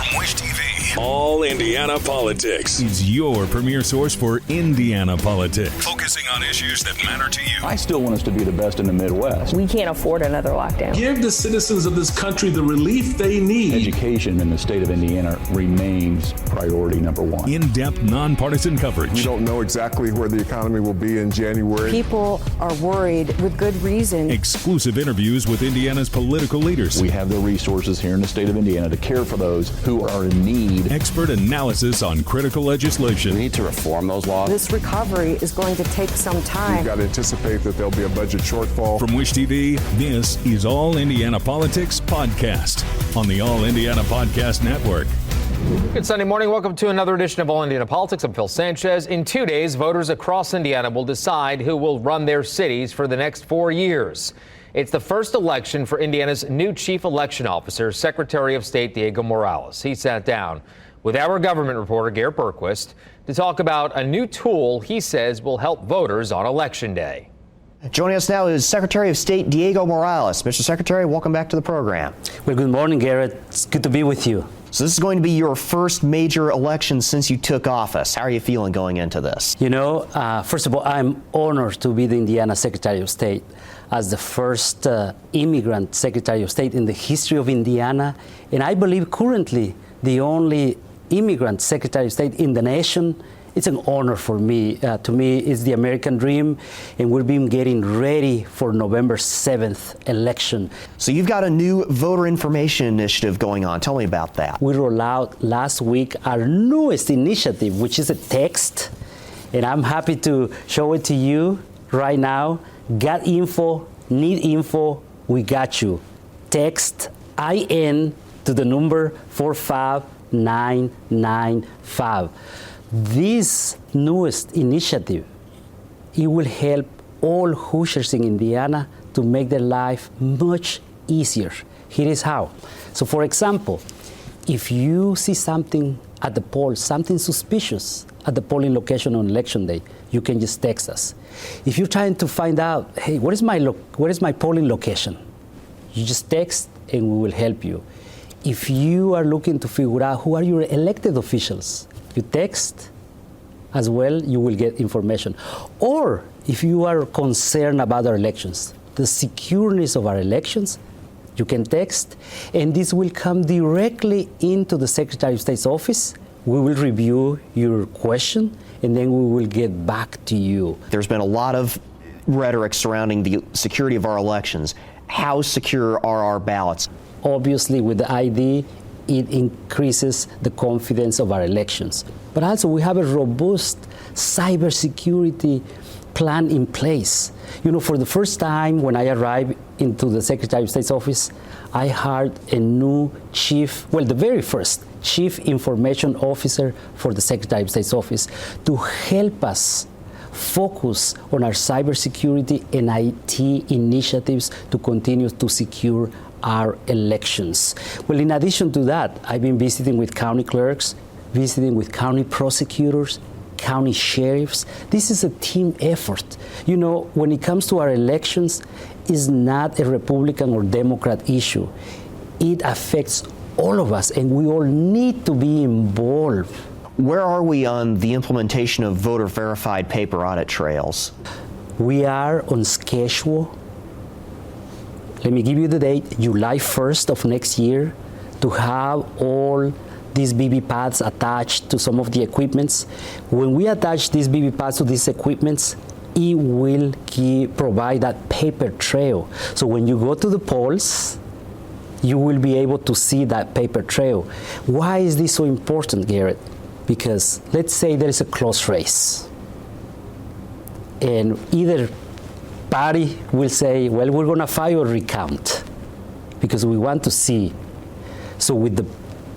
From Wish TV, All Indiana Politics is your premier source for Indiana politics. Focusing on issues that matter to you. I still want us to be the best in the Midwest. We can't afford another lockdown. Give the citizens of this country the relief they need. Education in the state of Indiana remains priority number one. In-depth, nonpartisan coverage. We don't know exactly where the economy will be in January. People are worried with good reason. Exclusive interviews with Indiana's political leaders. We have the resources here in the state of Indiana to care for those who are in need. Expert analysis on critical legislation. We need to reform those laws. This recovery is going to take some time. We've got to anticipate that there'll be a budget shortfall. From Wish TV, this is All Indiana Politics Podcast on the All Indiana Podcast Network. Good Sunday morning. Welcome to another edition of All Indiana Politics. I'm Phil Sanchez. In 2 days, voters across Indiana will decide who will run their cities for the next 4 years. It's the first election for Indiana's new chief election officer, Secretary of State Diego Morales. He sat down with our government reporter, Garrett Berquist, to talk about a new tool he says will help voters on Election Day. Joining us now is Secretary of State Diego Morales. Mr. Secretary, welcome back to the program. Well, good morning, Garrett. It's good to be with you. So this is going to be your first major election since you took office. How are you feeling going into this? You know, first of all, I'm honored to be the Indiana Secretary of State as the first immigrant Secretary of State in the history of Indiana, and I believe currently the only immigrant Secretary of State in the nation. It's an honor for me. To me, it's the American dream, and we've been getting ready for November 7th election. So you've got a new voter information initiative going on. Tell me about that. We rolled out last week our newest initiative, which is a text, and I'm happy to show it to you right now. Got info, need info, we got you. Text IN to the number 45995. This newest initiative, it will help all Hoosiers in Indiana to make their life much easier. Here is how. So for example, if you see something at the poll, something suspicious at the polling location on Election Day, you can just text us. If you're trying to find out, hey, where is my polling location? You just text and we will help you. If you are looking to figure out who are your elected officials, you text as well, you will get information. Or if you are concerned about our elections, the secureness of our elections, you can text, and this will come directly into the Secretary of State's office. We will review your question, and then we will get back to you. There's been a lot of rhetoric surrounding the security of our elections. How secure are our ballots? Obviously, with the ID, it increases the confidence of our elections. But also, we have a robust cybersecurity plan in place. You know, for the first time when I arrived into the Secretary of State's office, I hired a new the very first Chief Information Officer for the Secretary of State's office to help us focus on our cybersecurity and IT initiatives to continue to secure our elections. Well, in addition to that, I've been visiting with county clerks, visiting with county prosecutors, county sheriffs. This is a team effort. You know, when it comes to our elections, it's not a Republican or Democrat issue. It affects all of us, and we all need to be involved. Where are we on the implementation of voter-verified paper audit trails? We are on schedule. Let me give you the date, July 1st of next year, to have all these BB pads attached to some of the equipments. When we attach these BB pads to these equipments, it will provide that paper trail. So when you go to the polls, you will be able to see that paper trail. Why is this so important, Garrett? Because let's say there is a close race, and either party will say, well, we're going to file a recount because we want to see. So with the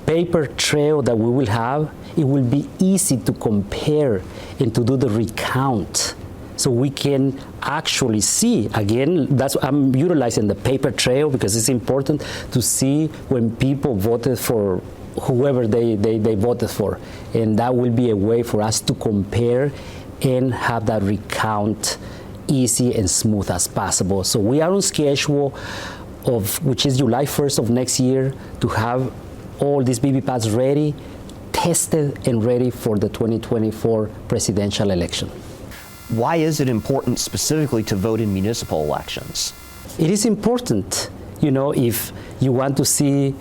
paper trail that we will have, it will be easy to compare and to do the recount. So we can actually see, again, I'm utilizing the paper trail because it's important to see when people voted for whoever they voted for. And that will be a way for us to compare and have that recount easy and smooth as possible. So we are on schedule which is July 1st of next year, to have all these VVPATs ready, tested, and ready for the 2024 presidential election. Why is it important specifically to vote in municipal elections? It is important, if you want to see,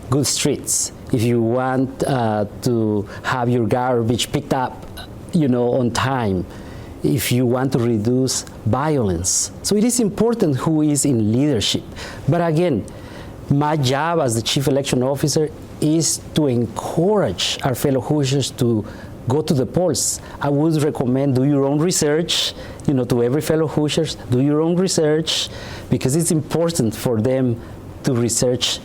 good streets, if you want to have your garbage picked up, on time, if you want to reduce violence. So it is important who is in leadership. But again, my job as the Chief Election Officer is to encourage our fellow Hoosiers to go to the polls. I would recommend do your own research, to every fellow Hoosiers, do your own research, because it's important for them to research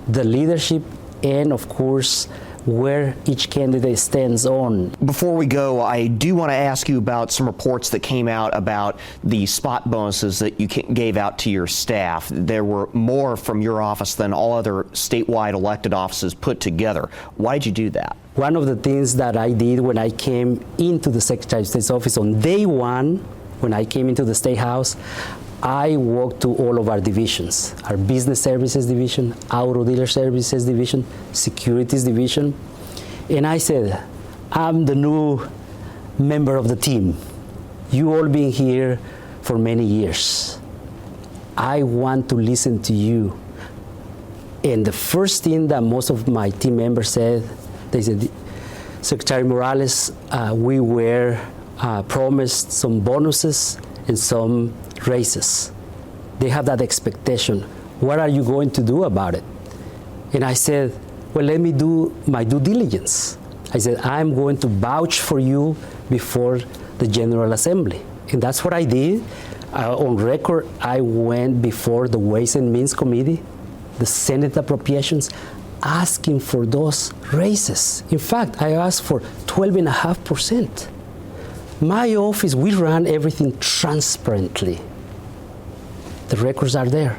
the leadership and, of course, where each candidate stands on. Before we go, I do want to ask you about some reports that came out about the spot bonuses that you gave out to your staff. There were more from your office than all other statewide elected offices put together. Why did you do that? One of the things that I did when I came into the Secretary of State's office on day one, when I came into the State House, I walked to all of our divisions, our Business Services Division, Auto Dealer Services Division, Securities Division, and I said, I'm the new member of the team. You all been here for many years. I want to listen to you. And the first thing that most of my team members said, they said, Secretary Morales, we were promised some bonuses and some raises. They have that expectation. What are you going to do about it? And I said, well, let me do my due diligence. I said, I'm going to vouch for you before the General Assembly. And that's what I did. On record, I went before the Ways and Means Committee, the Senate Appropriations, asking for those raises. In fact, I asked for 12.5%. My office, we run everything transparently. The records are there.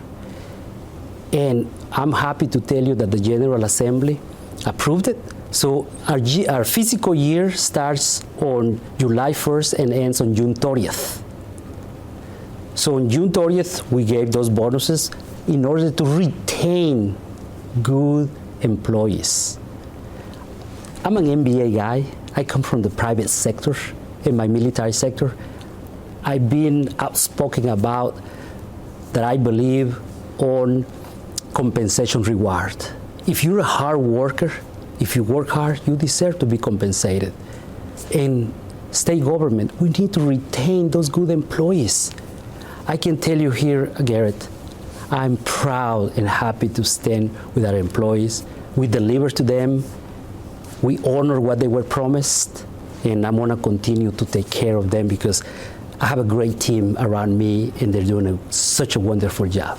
And I'm happy to tell you that the General Assembly approved it. So our fiscal year starts on July 1st and ends on June 30th. So on June 30th, we gave those bonuses in order to retain good employees. I'm an MBA guy. I come from the private sector, in my military sector. I've been outspoken about that I believe on compensation reward. If you're a hard worker, if you work hard, you deserve to be compensated. In state government, we need to retain those good employees. I can tell you here, Garrett, I'm proud and happy to stand with our employees. We deliver to them. We honor what they were promised. And I'm going to continue to take care of them because I have a great team around me and they're doing such a wonderful job.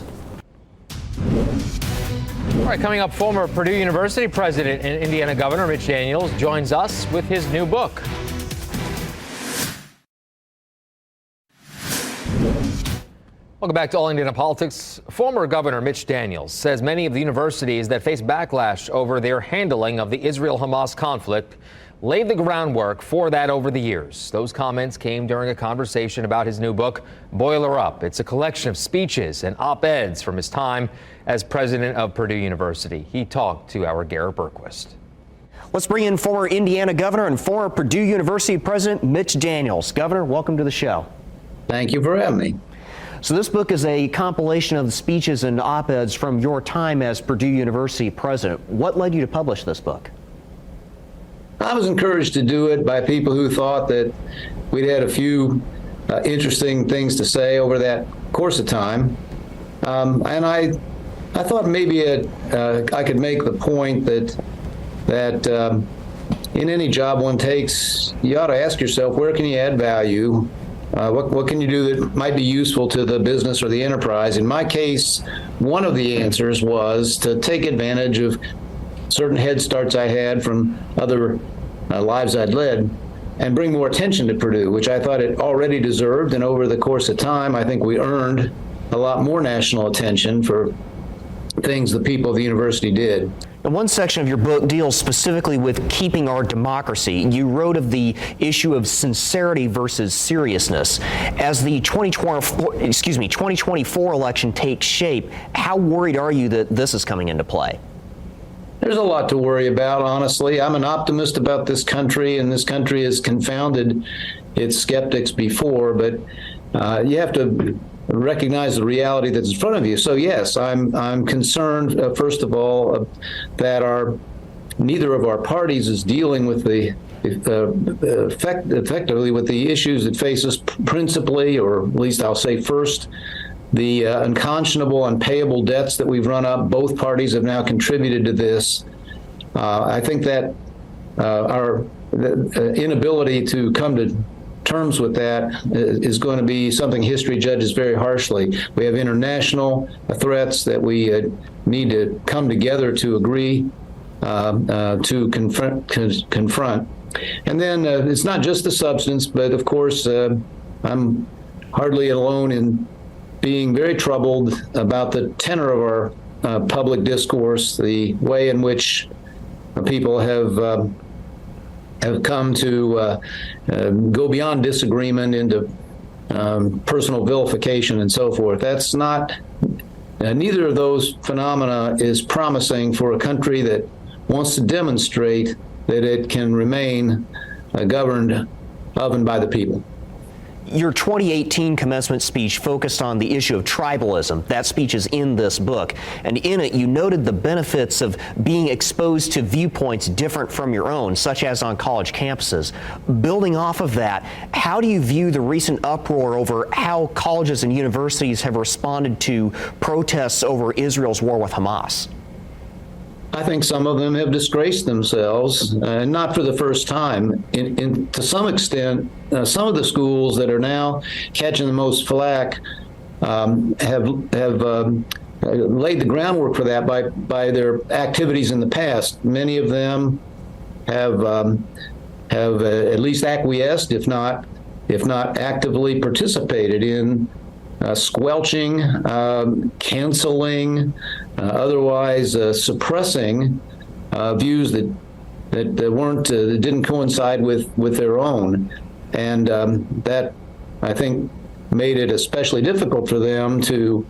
All right, coming up, former Purdue University president and Indiana Governor Mitch Daniels joins us with his new book. Welcome back to All Indiana Politics. Former Governor Mitch Daniels says many of the universities that face backlash over their handling of the Israel-Hamas conflict laid the groundwork for that over the years. Those comments came during a conversation about his new book, Boiler Up. It's a collection of speeches and op-eds from his time as president of Purdue University. He talked to our Garrett Berquist. Let's bring in former Indiana governor and former Purdue University president Mitch Daniels. Governor, welcome to the show. Thank you for having me. So this book is a compilation of the speeches and op-eds from your time as Purdue University president. What led you to publish this book? I was encouraged to do it by people who thought that we'd had a few interesting things to say over that course of time. And I thought maybe I could make the point that in any job one takes, you ought to ask yourself, where can you add value? What can you do that might be useful to the business or the enterprise? In my case, one of the answers was to take advantage of certain head starts I had from other lives I'd led and bring more attention to Purdue, which I thought it already deserved. And over the course of time, I think we earned a lot more national attention for things the people of the university did. And one section of your book deals specifically with keeping our democracy. You wrote of the issue of sincerity versus seriousness. As the 2024 election takes shape, how worried are you that this is coming into play? There's a lot to worry about, honestly. I'm an optimist about this country, and this country has confounded its skeptics before, but you have to recognize the reality that's in front of you. So yes, I'm concerned, first of all, that neither of our parties is dealing with effectively with the issues that face us principally, or at least I'll say first, the unconscionable, unpayable debts that we've run up. Both parties have now contributed to this. I think that our inability to come to terms with that is going to be something history judges very harshly. We have international threats that we need to come together to agree to confront. And then it's not just the substance, but of course, I'm hardly alone in being very troubled about the tenor of our public discourse, the way in which people have come to go beyond disagreement into personal vilification and so forth. That's not, neither of those phenomena is promising for a country that wants to demonstrate that it can remain governed of and by the people. Your 2018 commencement speech focused on the issue of tribalism. That speech is in this book. And in it, you noted the benefits of being exposed to viewpoints different from your own, such as on college campuses. Building off of that, how do you view the recent uproar over how colleges and universities have responded to protests over Israel's war with Hamas? I think some of them have disgraced themselves, and not for the first time. To some extent, some of the schools that are now catching the most flack have laid the groundwork for that by their activities in the past. Many of them have at least acquiesced, if not actively participated in squelching, canceling, otherwise suppressing views that didn't coincide with their own, and that I think made it especially difficult for them to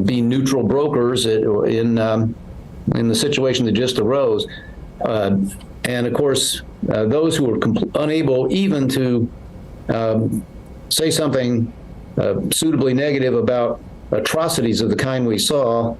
be neutral brokers in the situation that just arose, and of course those who were unable even to say something suitably negative about atrocities of the kind we saw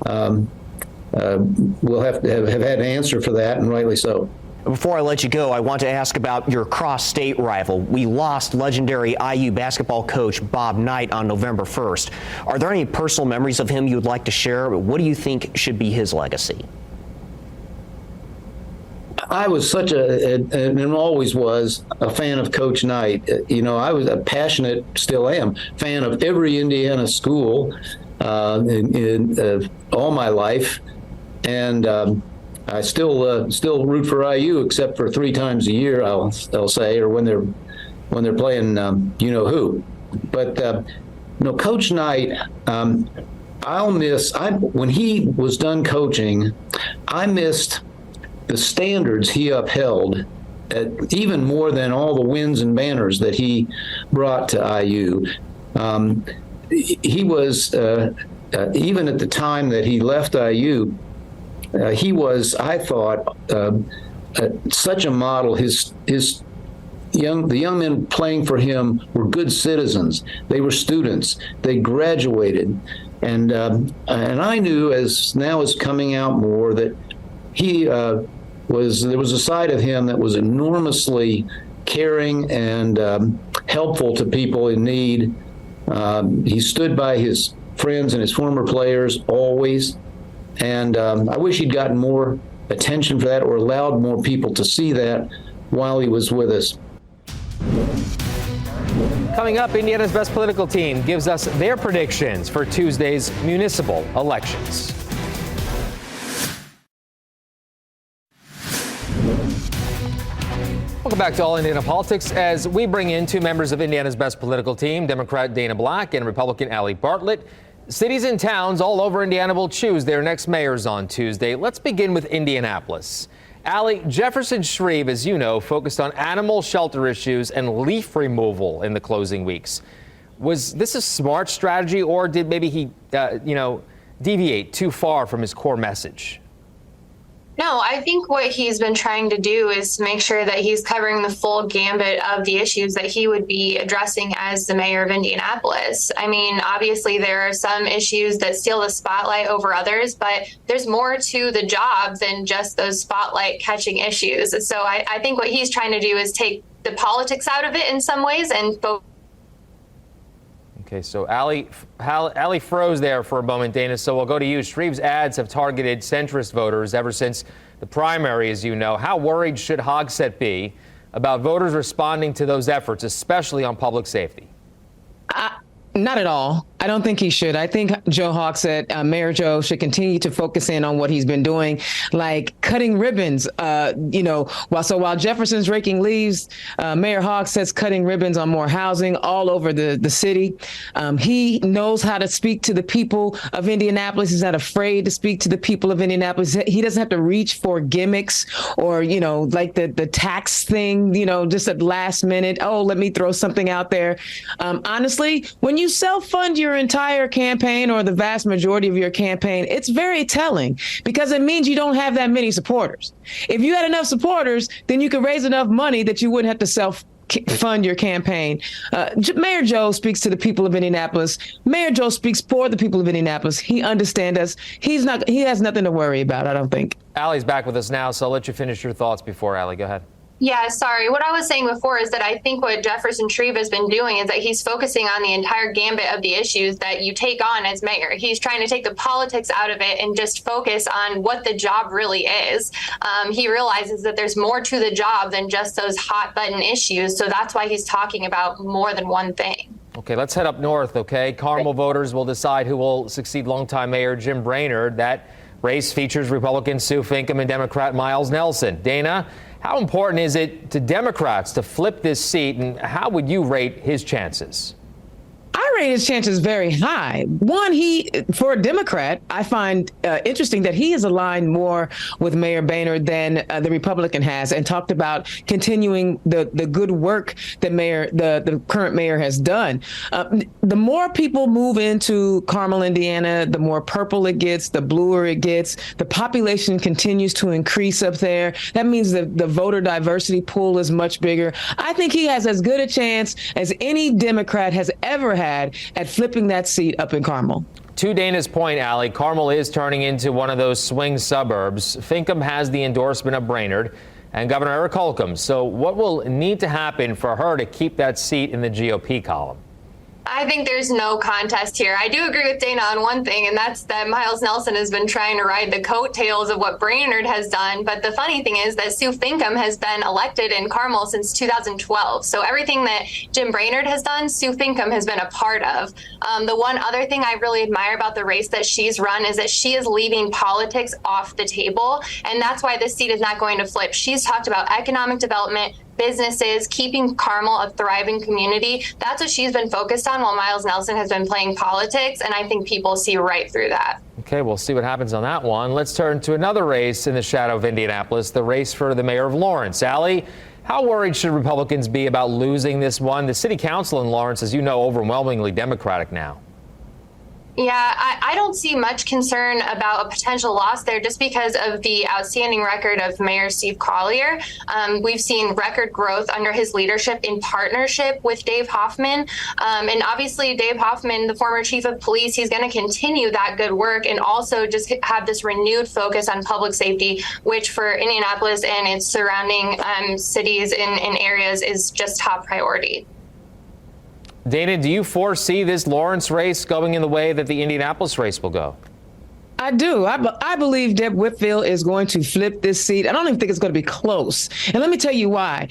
will have had an answer for that, and rightly so. Before I let you go, I want to ask about your cross-state rival. We lost legendary IU basketball coach Bob Knight on November 1st. Are there any personal memories of him you would like to share? What do you think should be his legacy? I was and always was a fan of Coach Knight. I was a passionate, still am, fan of every Indiana school in all my life, and I still root for IU, except for 3 times a year, I'll say, or when they're playing who. But Coach Knight, I'll miss. When he was done coaching, I missed the standards he upheld, even more than all the wins and banners that he brought to IU. He was, even at the time that he left IU, he was, I thought, such a model. The young men playing for him were good citizens. They were students. They graduated, and I knew, as now is coming out more, that there was a side of him that was enormously caring and helpful to people in need. He stood by his friends and his former players always, and I wish he'd gotten more attention for that, or allowed more people to see that while he was with us. Coming up, Indiana's best political team gives us their predictions for Tuesday's municipal elections. Welcome back to All Indiana Politics, as we bring in 2 members of Indiana's best political team, Democrat Dana Black and Republican Allie Bartlett. Cities and towns all over Indiana will choose their next mayors on Tuesday. Let's begin with Indianapolis. Allie, Jefferson Shreve, as you know, focused on animal shelter issues and leaf removal in the closing weeks. Was this a smart strategy, or did maybe he, deviate too far from his core message? No, I think what he's been trying to do is to make sure that he's covering the full gambit of the issues that he would be addressing as the mayor of Indianapolis. I mean, obviously, there are some issues that steal the spotlight over others, but there's more to the job than just those spotlight catching issues. So I think what he's trying to do is take the politics out of it in some ways and focus. Okay, so Allie froze there for a moment, Dana, so we'll go to you. Shreve's ads have targeted centrist voters ever since the primary, as you know. How worried should Hogsett be about voters responding to those efforts, especially on public safety? Not at all. I don't think he should. I think Joe Hogsett, Mayor Joe, should continue to focus in on what he's been doing, like cutting ribbons. While Jefferson's raking leaves, Mayor Hogsett's cutting ribbons on more housing all over the city. He knows how to speak to the people of Indianapolis. He's not afraid to speak to the people of Indianapolis. He doesn't have to reach for gimmicks or, like the tax thing, just at last minute. Oh, let me throw something out there. Honestly, when you self-fund your entire campaign or the vast majority of your campaign, it's very telling because it means you don't have that many supporters. If you had enough supporters, then you could raise enough money that you wouldn't have to self-fund your campaign. Mayor Joe speaks to the people of Indianapolis. Mayor Joe speaks for the people of Indianapolis. He understands us. He has nothing to worry about, I don't think. Allie's back with us now, so I'll let you finish your thoughts before Allie. Go ahead. Yeah, sorry. What I was saying before is that I think what Jefferson Shreve has been doing is that he's focusing on the entire gambit of the issues that you take on as mayor. He's trying to take the politics out of it and just focus on what the job really is. He realizes that there's more to the job than just those hot button issues. So that's why he's talking about more than one thing. Okay, let's head up north, okay? Carmel voters will decide who will succeed longtime Mayor Jim Brainerd. That race features Republican Sue Finkam and Democrat Miles Nelson. Dana, how important is it to Democrats to flip this seat, and how would you rate his chances? I rate his chances very high. One, for a Democrat, I find interesting that he is aligned more with Mayor Brainerd than the Republican has, and talked about continuing the good work that the current mayor has done. The more people move into Carmel, Indiana, the more purple it gets, the bluer it gets. The population continues to increase up there. That means the voter diversity pool is much bigger. I think he has as good a chance as any Democrat has ever had at flipping that seat up in Carmel. To Dana's point, Allie, Carmel is turning into one of those swing suburbs. Finkam has the endorsement of Brainerd and Governor Eric Holcomb. So what will need to happen for her to keep that seat in the GOP column? I think there's no contest here. I do agree with Dana on one thing, and that's that Miles Nelson has been trying to ride the coattails of what Brainerd has done. But the funny thing is that Sue Finkam has been elected in Carmel since 2012. So everything that Jim Brainerd has done, Sue Finkam has been a part of. The one other thing I really admire about the race that she's run is that she is leaving politics off the table. And that's why this seat is not going to flip. She's talked about economic development, businesses, keeping Carmel a thriving community. That's what she's been focused on while Miles Nelson has been playing politics. And I think people see right through that. Okay, we'll see what happens on that one. Let's turn to another race in the shadow of Indianapolis, the race for the mayor of Lawrence. Allie, how worried should Republicans be about losing this one? The city council in Lawrence, as you know, overwhelmingly Democratic now. Yeah, I don't see much concern about a potential loss there just because of the outstanding record of Mayor Steve Collier. We've seen record growth under his leadership in partnership with Dave Hoffman. And obviously, Dave Hoffman, the former chief of police, he's going to continue that good work and also just have this renewed focus on public safety, which for Indianapolis and its surrounding cities and areas is just top priority. Dana, do you foresee this Lawrence race going in the way that the Indianapolis race will go? I do. I believe Deb Whitfield is going to flip this seat. I don't even think it's going to be close. And let me tell you why.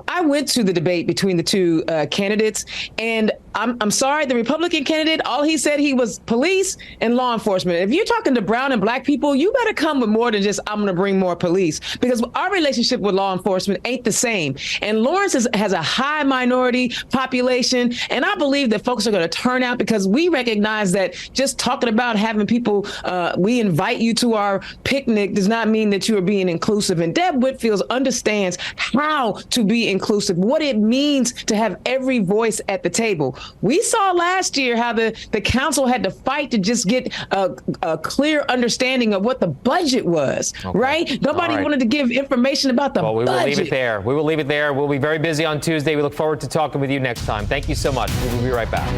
I went to the debate between the two candidates, and I'm sorry, the Republican candidate, all he said, he was police and law enforcement. If you're talking to brown and black people, you better come with more than just, I'm going to bring more police, because our relationship with law enforcement ain't the same. And Lawrence has a high minority population, and I believe that folks are going to turn out because we recognize that just talking about having people, we invite you to our picnic, does not mean that you are being inclusive. And Deb Whitfield understands how to be inclusive, what it means to have every voice at the table. We saw last year how the council had to fight to just get a clear understanding of what the budget was, right? Nobody wanted to give information about the budget. Well, we will leave it there. We will leave it there. We'll be very busy on Tuesday. We look forward to talking with you next time. Thank you so much. We'll be right back.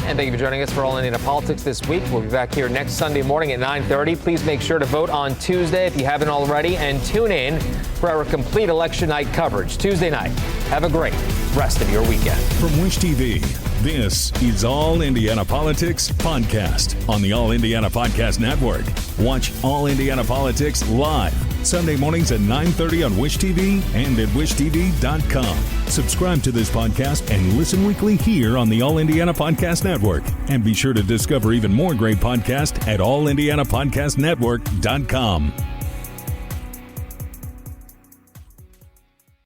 And thank you for joining us for All Indiana Politics this week. We'll be back here next Sunday morning at 9:30. Please make sure to vote on Tuesday if you haven't already, and tune in for our complete election night coverage Tuesday night. Have a great rest of your weekend. From Wish TV, this is All Indiana Politics Podcast on the All Indiana Podcast Network. Watch All Indiana Politics live Sunday mornings at 9:30 on Wish TV and at wishtv.com. Subscribe to this podcast and listen weekly here on the All Indiana Podcast Network. And be sure to discover even more great podcasts at allindianapodcastnetwork.com.